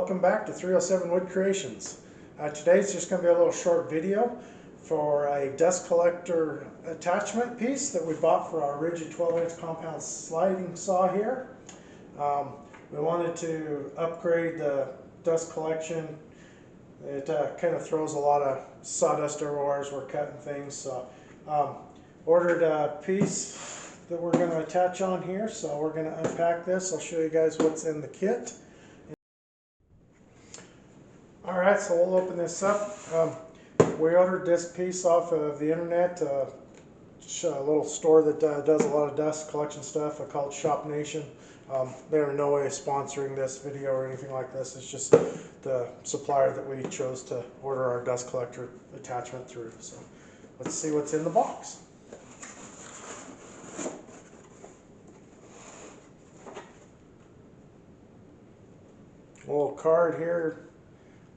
welcome back to 307 Wood Creations. Today's just going to be a little short video for a dust collector attachment piece that we bought for our rigid 12-inch compound sliding saw here. We wanted to upgrade the dust collection. It kind of throws a lot of sawdust everywhere as we're cutting things, so ordered a piece that we're going to attach on here, so we're going to unpack this. I'll show you guys what's in the kit. Alright, so we'll open this up. We ordered this piece off of the internet, a little store that does a lot of dust collection stuff called Shop Nation. They are in no way sponsoring this video or anything like this. It's just the supplier that we chose to order our dust collector attachment through. So let's see what's in the box. A little card here.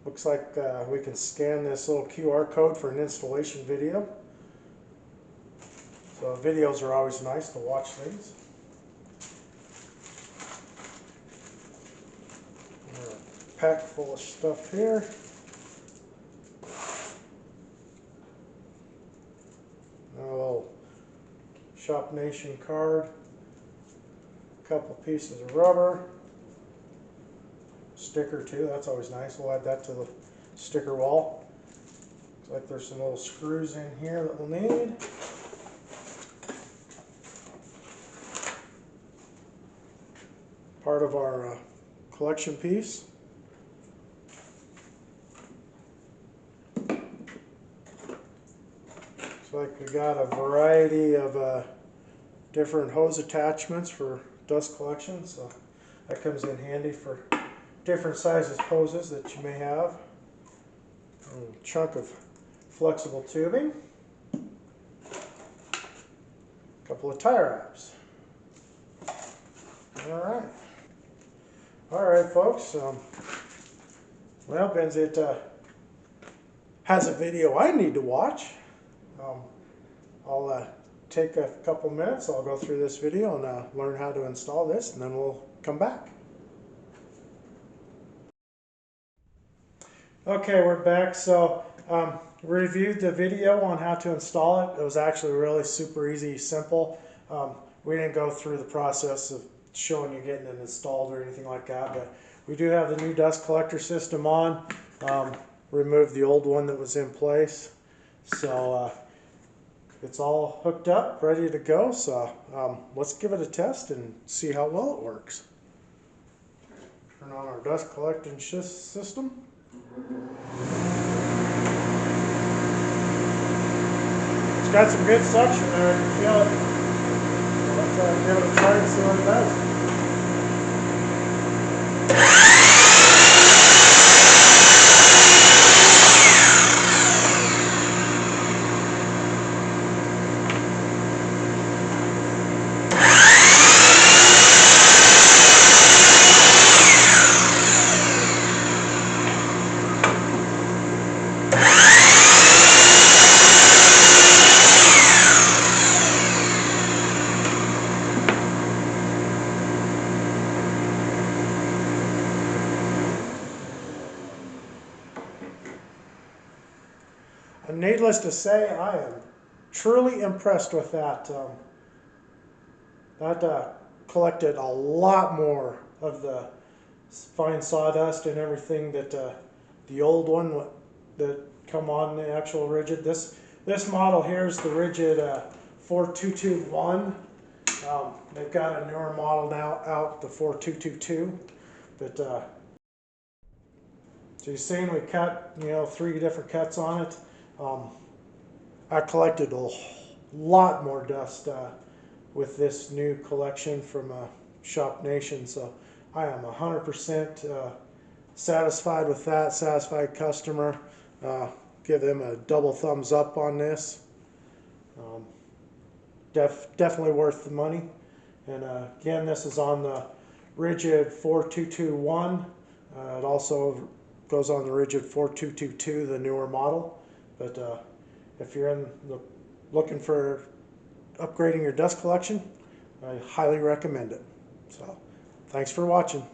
Looks like we can scan this little QR code for an installation video. So videos are always nice to watch these. A pack full of stuff here. A little Shop Nation card. A couple pieces of rubber. Sticker too, that's always nice. We'll add that to the sticker wall. Looks like there's some little screws in here that we'll need. Part of our collection piece. Looks like we got a variety of different hose attachments for dust collection, so that comes in handy for different sizes hoses that you may have. A chunk of flexible tubing. A couple of tie wraps. Alright folks, well, Benz, it has a video I need to watch. I'll take a couple minutes, I'll go through this video and learn how to install this, and then we'll come back. Okay, we're back. So reviewed the video on how to install it. It was actually really super easy, simple. We didn't go through the process of showing you getting it installed or anything like that, but we do have the new dust collector system on. Removed the old one that was in place. So it's all hooked up, ready to go. So let's give it a test and see how well it works. Turn on our dust collecting system. It's got some good suction there, I can feel it. Let's give it a try and see what it does. And needless to say, I am truly impressed with that. That collected a lot more of the fine sawdust and everything that the old one that come on the actual rigid. This model here is the rigid 4221. They've got a newer model now out, the 4222. But so you've seen we cut 3 different cuts on it. I collected a lot more dust with this new collection from Shop Nation, so I am 100% satisfied with that, satisfied customer. Give them a double thumbs up on this. Definitely worth the money. And again, this is on the rigid 4221. It also goes on the rigid 4222, the newer model. But if you're looking for upgrading your dust collection, I highly recommend it. So, thanks for watching.